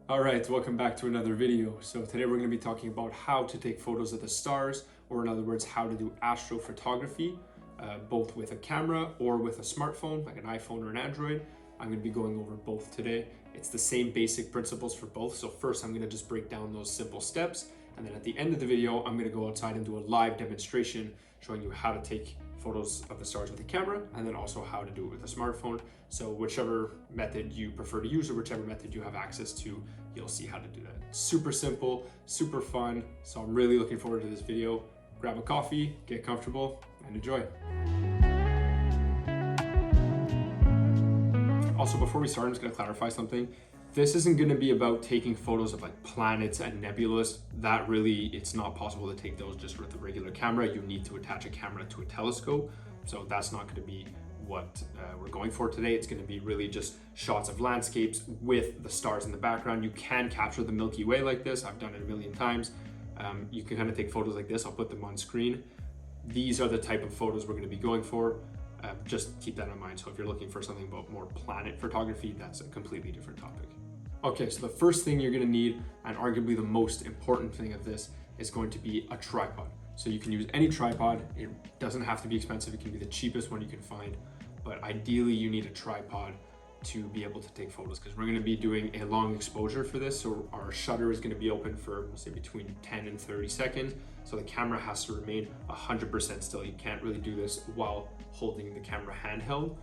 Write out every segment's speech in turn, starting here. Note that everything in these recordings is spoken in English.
All right, welcome back to another video. So today we're going to be talking about how to take photos of the stars, or in other words, how to do astrophotography, both with a camera or with a smartphone, like an iPhone or an Android. I'm going to be going over both today. It's the same basic principles for both. So first I'm going to just break down those simple steps. And then at the end of the video, I'm going to go outside and do a live demonstration showing you how to take photos of the stars with a camera, and then also how to do it with a smartphone. So whichever method you prefer to use or whichever method you have access to, you'll see how to do that. Super simple, super fun. So I'm really looking forward to this video. Grab a coffee, get comfortable, and enjoy. Also, before we start, I'm just gonna clarify something. This isn't gonna be about taking photos of like planets and nebulas. That really, it's not possible to take those just with a regular camera. You need to attach a camera to a telescope. So that's not gonna be what we're going for today. It's gonna be really just shots of landscapes with the stars in the background. You can capture the Milky Way like this. I've done it a million times. You can kind of take photos like this. I'll put them on screen. These are the type of photos we're gonna be going for. Just keep that in mind. So if you're looking for something about more planet photography, that's a completely different topic. Okay, so the first thing you're gonna need, and arguably the most important thing of this, is going to be a tripod. So you can use any tripod. It doesn't have to be expensive. It can be the cheapest one you can find, but ideally you need a tripod to be able to take photos, because we're gonna be doing a long exposure for this. So our shutter is gonna be open for, say, between 10 and 30 seconds. So the camera has to remain 100% still. You can't really do this while holding the camera handheld.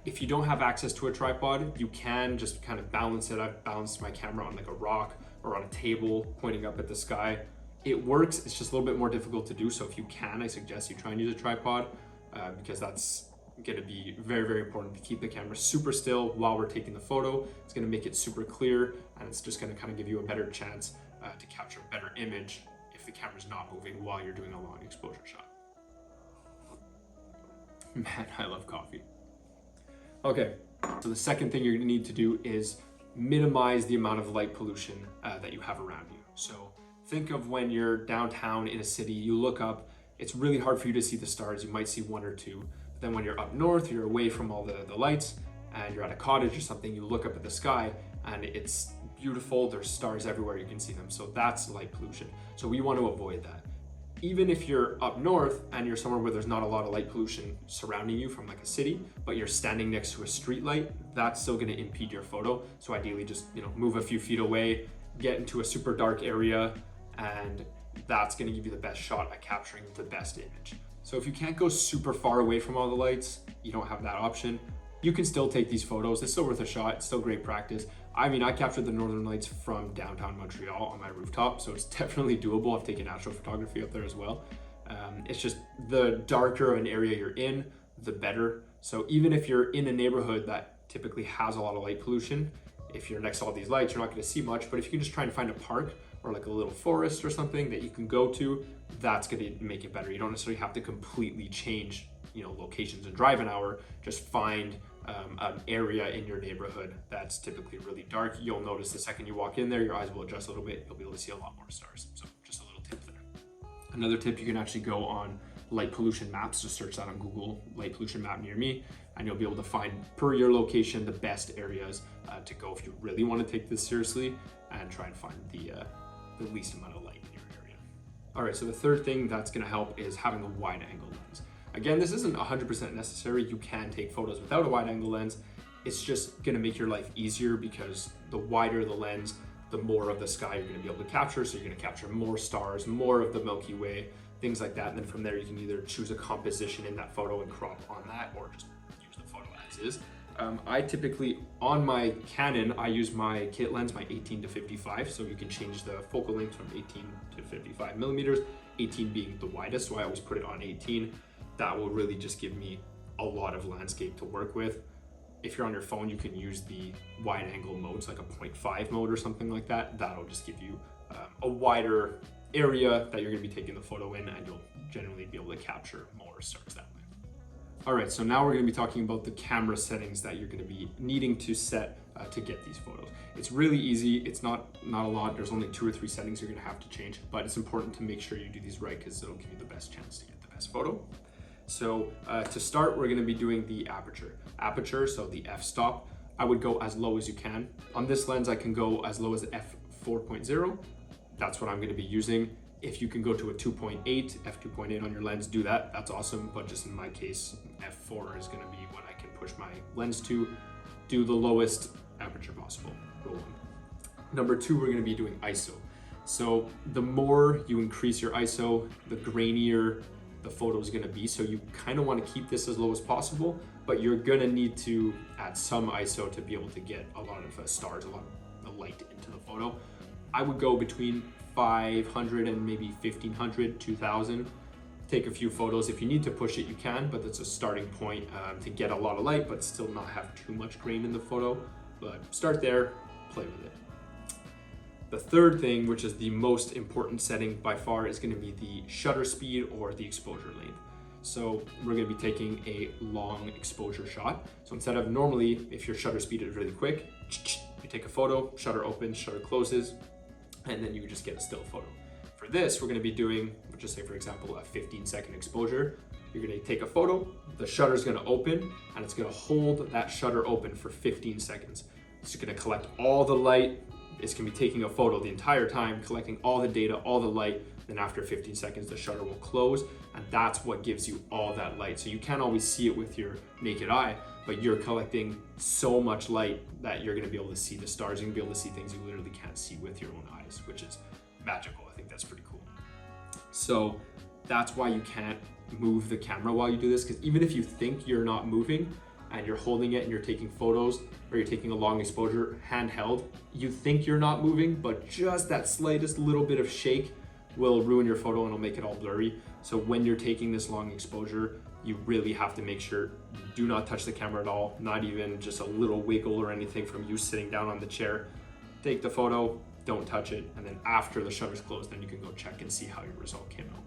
If you don't have access to a tripod, you can just kind of balance it. I've balanced my camera on like a rock or on a table pointing up at the sky. It works, it's just a little bit more difficult to do. So if you can, I suggest you try and use a tripod because that's gonna be very, very important to keep the camera super still while we're taking the photo. It's gonna make it super clear, and it's just gonna kind of give you a better chance to capture a better image if the camera's not moving while you're doing a long exposure shot. Man, I love coffee. Okay, so the second thing you're gonna need to do is minimize the amount of light pollution that you have around you. So think of when you're downtown in a city, you look up, it's really hard for you to see the stars. You might see one or two. But then when you're up north, you're away from all the lights, and you're at a cottage or something, you look up at the sky and it's beautiful. There's stars everywhere, you can see them. So that's light pollution. So we want to avoid that. Even if you're up north and you're somewhere where there's not a lot of light pollution surrounding you from like a city, but you're standing next to a street light, that's still gonna impede your photo. So ideally just, move a few feet away, get into a super dark area, and that's gonna give you the best shot at capturing the best image. So if you can't go super far away from all the lights, you don't have that option, you can still take these photos. It's still worth a shot. It's still great practice. I mean, I captured the northern lights from downtown Montreal on my rooftop, so it's definitely doable. I've taken astrophotography up there as well. It's just the darker an area you're in, the better. So even if you're in a neighborhood that typically has a lot of light pollution, if you're next to all these lights, you're not gonna see much, but if you can just try and find a park or like a little forest or something that you can go to, that's gonna make it better. You don't necessarily have to completely change locations and drive an hour. Just find an area in your neighborhood that's typically really dark. You'll notice the second you walk in there, your eyes will adjust a little bit. You'll be able to see a lot more stars. So just a little tip there. Another tip, you can actually go on light pollution maps. Just search that on Google, light pollution map near me, and you'll be able to find per your location the best areas to go if you really want to take this seriously and try and find the least amount of light in your area. All right, so the third thing that's going to help is having a wide angle lens. Again, this isn't 100% necessary. You can take photos without a wide angle lens. It's just gonna make your life easier because the wider the lens, the more of the sky you're gonna be able to capture. So you're gonna capture more stars, more of the Milky Way, things like that. And then from there, you can either choose a composition in that photo and crop on that, or just use the photo as is. I typically, on my Canon, I use my kit lens, my 18 to 55. So you can change the focal length from 18 to 55 millimeters, 18 being the widest. So I always put it on 18. That will really just give me a lot of landscape to work with. If you're on your phone, you can use the wide angle modes, like a 0.5 mode or something like that. That'll just give you a wider area that you're gonna be taking the photo in, and you'll generally be able to capture more stars that way. All right, so now we're gonna be talking about the camera settings that you're gonna be needing to set to get these photos. It's really easy. It's not a lot. There's only 2 or 3 settings you're gonna have to change, but it's important to make sure you do these right because it'll give you the best chance to get the best photo. So to start, we're gonna be doing the aperture. So the f-stop. I would go as low as you can. On this lens, I can go as low as f4.0. That's what I'm gonna be using. If you can go to a 2.8, f2.8 on your lens, do that. That's awesome. But just in my case, f4 is gonna be what I can push my lens to. Do the lowest aperture possible, roll one. Number two, we're gonna be doing ISO. So the more you increase your ISO, the grainier the photo is gonna be. So you kind of wanna keep this as low as possible, but you're gonna need to add some ISO to be able to get a lot of stars, a lot of light into the photo. I would go between 500 and maybe 1500, 2000. Take a few photos. If you need to push it, you can, but that's a starting point to get a lot of light, but still not have too much grain in the photo. But start there, play with it. The third thing, which is the most important setting by far, is going to be the shutter speed or the exposure length. So we're going to be taking a long exposure shot. So instead of normally, if your shutter speed is really quick, you take a photo, shutter opens, shutter closes, and then you just get a still photo. For this, we're going to be doing, let's just say for example, a 15-second exposure. You're going to take a photo, the shutter is going to open, and it's going to hold that shutter open for 15 seconds. It's going to collect all the light. It's going to be taking a photo the entire time, collecting all the data, all the light. Then after 15 seconds, the shutter will close, and that's what gives you all that light. So you can't always see it with your naked eye, but you're collecting so much light that you're going to be able to see the stars. You're going to be able to see things you literally can't see with your own eyes, which is magical. I think that's pretty cool. So that's why you can't move the camera while you do this, because even if you think you're not moving and you're holding it and you're taking photos, or you're taking a long exposure handheld, you think you're not moving, but just that slightest little bit of shake will ruin your photo and it'll make it all blurry. So when you're taking this long exposure, you really have to make sure you do not touch the camera at all, not even just a little wiggle or anything from you sitting down on the chair. Take the photo, don't touch it, and then after the shutter's closed, then you can go check and see how your result came out.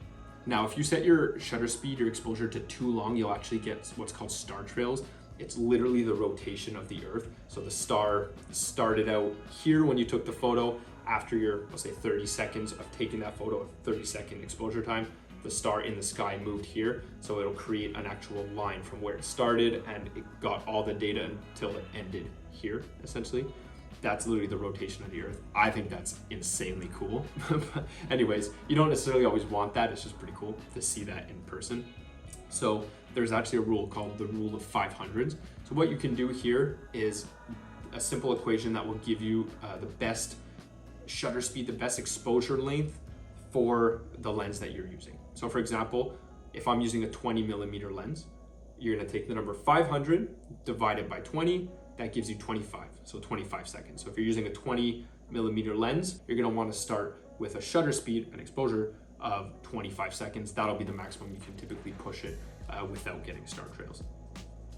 Now, if you set your shutter speed, your exposure to too long, you'll actually get what's called star trails. It's literally the rotation of the Earth. So the star started out here when you took the photo. After your, let's say 30 seconds of taking that photo, 30-second exposure time, the star in the sky moved here. So it'll create an actual line from where it started and it got all the data until it ended here, essentially. That's literally the rotation of the Earth. I think that's insanely cool. Anyways, you don't necessarily always want that. It's just pretty cool to see that in person. So there's actually a rule called the rule of 500s. So what you can do here is a simple equation that will give you the best shutter speed, the best exposure length for the lens that you're using. So for example, if I'm using a 20mm lens, you're gonna take the number 500 divided by 20, that gives you 25, so 25 seconds. So if you're using a 20mm lens, you're gonna wanna start with a shutter speed and exposure of 25 seconds. That'll be the maximum you can typically push it without getting star trails.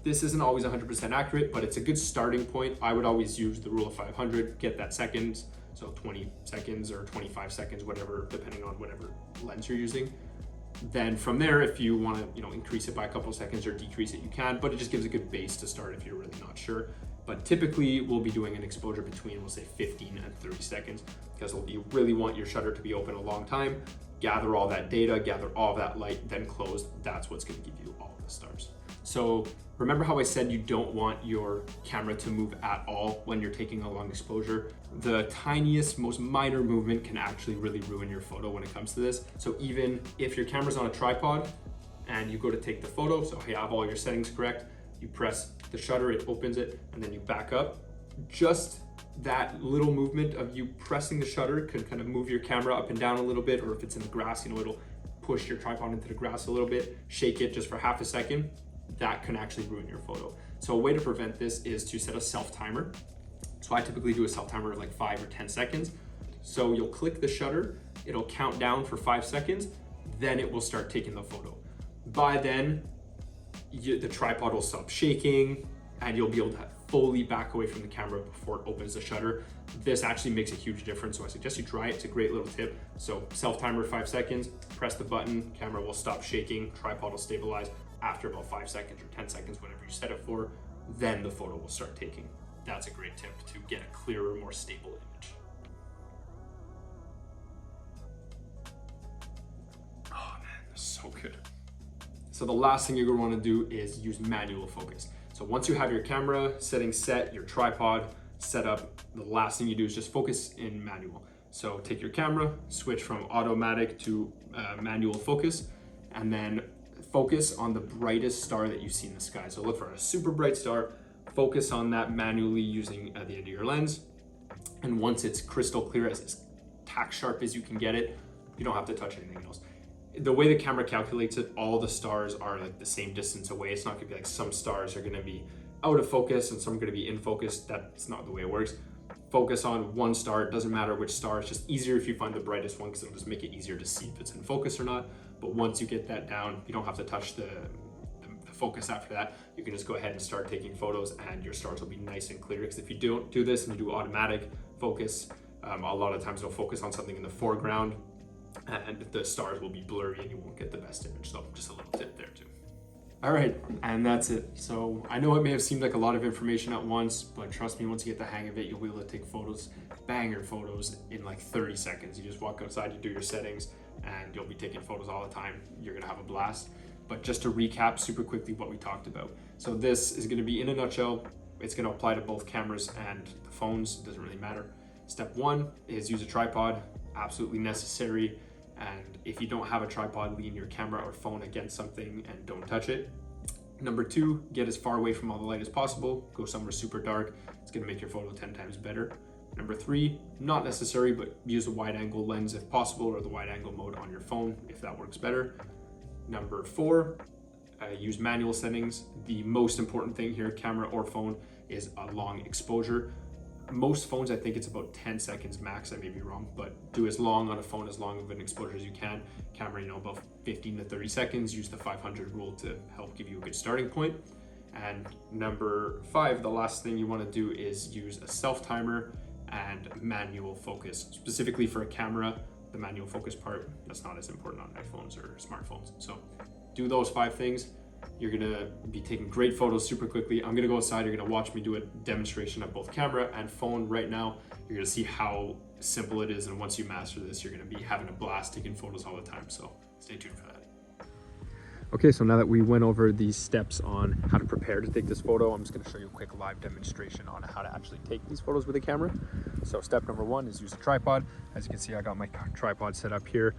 This isn't always 100% accurate, but it's a good starting point. I would always use the rule of 500, get that seconds, so 20 seconds or 25 seconds, whatever, depending on whatever lens you're using. Then from there, if you want to, increase it by a couple of seconds or decrease it, you can, but it just gives a good base to start if you're really not sure. But typically we'll be doing an exposure between, we'll say 15 and 30 seconds, because you really want your shutter to be open a long time, gather all that data, gather all that light, then close. That's what's going to give you all the stars. So remember how I said you don't want your camera to move at all when you're taking a long exposure? The tiniest, most minor movement can actually really ruin your photo when it comes to this. So even if your camera's on a tripod and you go to take the photo, so you have all your settings correct, you press the shutter, it opens it, and then you back up. Just that little movement of you pressing the shutter could kind of move your camera up and down a little bit, or if it's in the grass, it'll push your tripod into the grass a little bit, shake it just for half a second. That can actually ruin your photo. So a way to prevent this is to set a self-timer. So I typically do a self-timer of like 5 or 10 seconds. So you'll click the shutter, it'll count down for 5 seconds, then it will start taking the photo. By then, the tripod will stop shaking and you'll be able to fully back away from the camera before it opens the shutter. This actually makes a huge difference, so I suggest you try it. It's a great little tip. So self-timer 5 seconds, press the button, camera will stop shaking, tripod will stabilize. After about 5 seconds or 10 seconds, whatever you set it for, then the photo will start taking. That's a great tip to get a clearer, more stable image. Oh man, that's so good. So the last thing you're gonna wanna do is use manual focus. So once you have your camera settings set, your tripod set up, the last thing you do is just focus in manual. So take your camera, switch from automatic to manual focus, and then focus on the brightest star that you see in the sky. So look for a super bright star, focus on that manually using the end of your lens. And once it's crystal clear, as tack sharp as you can get it, you don't have to touch anything else. The way the camera calculates it, all the stars are like the same distance away. It's not gonna be like some stars are gonna be out of focus and some are gonna be in focus. That's not the way it works. Focus on one star. It doesn't matter which star. It's just easier if you find the brightest one because it'll just make it easier to see if it's in focus or not. But once you get that down, you don't have to touch the focus after that. You can just go ahead and start taking photos and your stars will be nice and clear. Because if you don't do this and you do automatic focus, a lot of times it'll focus on something in the foreground and the stars will be blurry and you won't get the best image. So just a little tip there too. All right, and that's it. So I know it may have seemed like a lot of information at once, but trust me, once you get the hang of it, you'll be able to take photos, banger photos in like 30 seconds. You just walk outside, you do your settings, and you'll be taking photos all the time. You're gonna have a blast. But just to recap super quickly what we talked about. So this is gonna be, in a nutshell, it's gonna apply to both cameras and the phones, it doesn't really matter. Step one is use a tripod, absolutely necessary. And if you don't have a tripod, lean your camera or phone against something and don't touch it. Number two, get as far away from all the light as possible. Go somewhere super dark. It's gonna make your photo 10 times better. Number three, not necessary, but use a wide angle lens if possible, or the wide angle mode on your phone if that works better. Number four, use manual settings. The most important thing here, camera or phone, is a long exposure. Most phones, I think it's about 10 seconds max. I may be wrong, but do as long on a phone, as long of an exposure as you can. Camera, about 15 to 30 seconds. Use the 500 rule to help give you a good starting point. And number five, the last thing you want to do is use a self timer and manual focus. Specifically for a camera, the manual focus part, that's not as important on iPhones or smartphones. So do those five things. You're gonna be taking great photos super quickly. I'm gonna go outside, you're gonna watch me do a demonstration of both camera and phone right now. You're gonna see how simple it is, and once you master this, you're gonna be having a blast taking photos all the time. So stay tuned for that. Okay, so now that we went over these steps on how to prepare to take this photo, I'm just gonna show you a quick live demonstration on how to actually take these photos with a camera. So step number one is use a tripod. As you can see, I got my tripod set up here.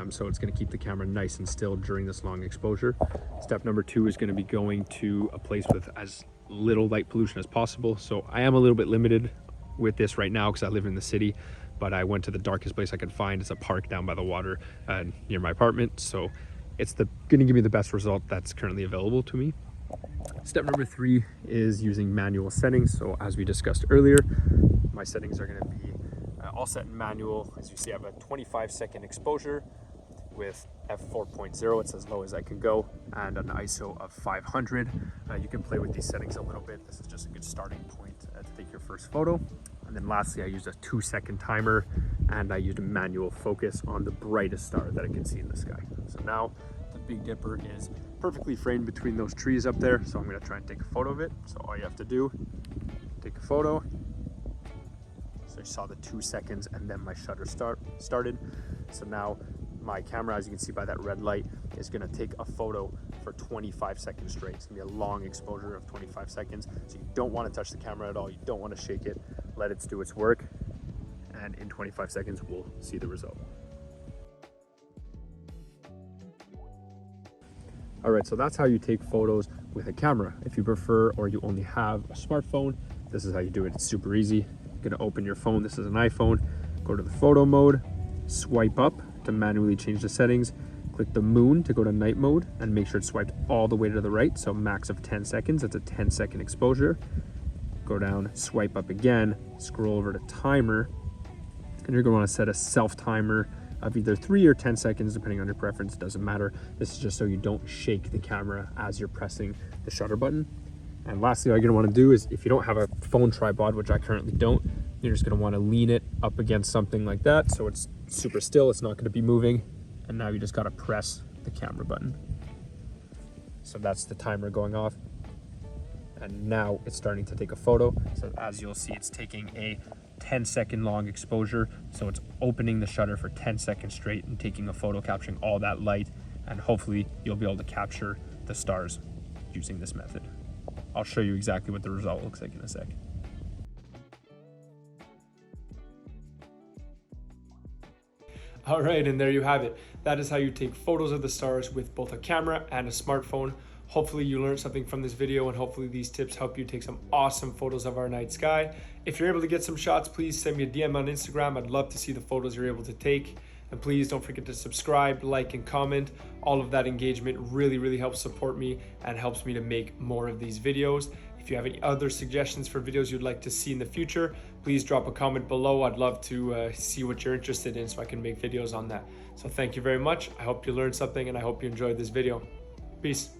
So it's gonna keep the camera nice and still during this long exposure. Step number two is gonna be going to a place with as little light pollution as possible. So I am a little bit limited with this right now because I live in the city, but I went to the darkest place I could find. It's a park down by the water near my apartment. So it's gonna give me the best result that's currently available to me. Step number three is using manual settings. So as we discussed earlier, my settings are gonna be all set in manual. As you see, I have a 25-second exposure with f4.0. It's as low as I can go, and an ISO of 500. You can play with these settings a little bit. This is just a good starting point to take your first photo. And then lastly, I used a 2-second timer, and I used a manual focus on the brightest star that I can see in the sky. So now the Big Dipper is perfectly framed between those trees up there. So I'm gonna try and take a photo of it. So all you have to do, take a photo. So you saw the 2 seconds and then my shutter started. So now my camera, as you can see by that red light, is gonna take a photo for 25 seconds straight. It's gonna be a long exposure of 25 seconds. So you don't wanna touch the camera at all. You don't wanna shake it. Let it do its work. And in 25 seconds, we'll see the result. All right, so that's how you take photos with a camera. If you prefer, or you only have a smartphone, this is how you do it. It's super easy. You're gonna open your phone. This is an iPhone. Go to the photo mode, swipe up to manually change the settings, click the moon to go to night mode, and make sure it's swiped all the way to the right. So max of 10 seconds, that's a 10-second exposure. Go down, swipe up again, scroll over to timer, and you're gonna wanna set a self timer of either 3 or 10 seconds, depending on your preference, it doesn't matter. This is just so you don't shake the camera as you're pressing the shutter button. And lastly, all you're gonna wanna do is, if you don't have a phone tripod, which I currently don't, you're just gonna wanna lean it up against something like that so it's super still, it's not gonna be moving. And now you just gotta press the camera button. So that's the timer going off. And now it's starting to take a photo. So as you'll see, it's taking a 10-second long exposure. So it's opening the shutter for 10 seconds straight and taking a photo, capturing all that light. And hopefully you'll be able to capture the stars using this method. I'll show you exactly what the result looks like in a sec. All right, and there you have it. That is how you take photos of the stars with both a camera and a smartphone. Hopefully you learned something from this video, and hopefully these tips help you take some awesome photos of our night sky. If you're able to get some shots, please send me a DM on Instagram. I'd love to see the photos you're able to take. And please don't forget to subscribe, like, and comment. All of that engagement really helps support me and helps me to make more of these videos. If you have any other suggestions for videos you'd like to see in the future, please drop a comment below. I'd love to see what you're interested in so I can make videos on that. So thank you very much. I hope you learned something and I hope you enjoyed this video. Peace.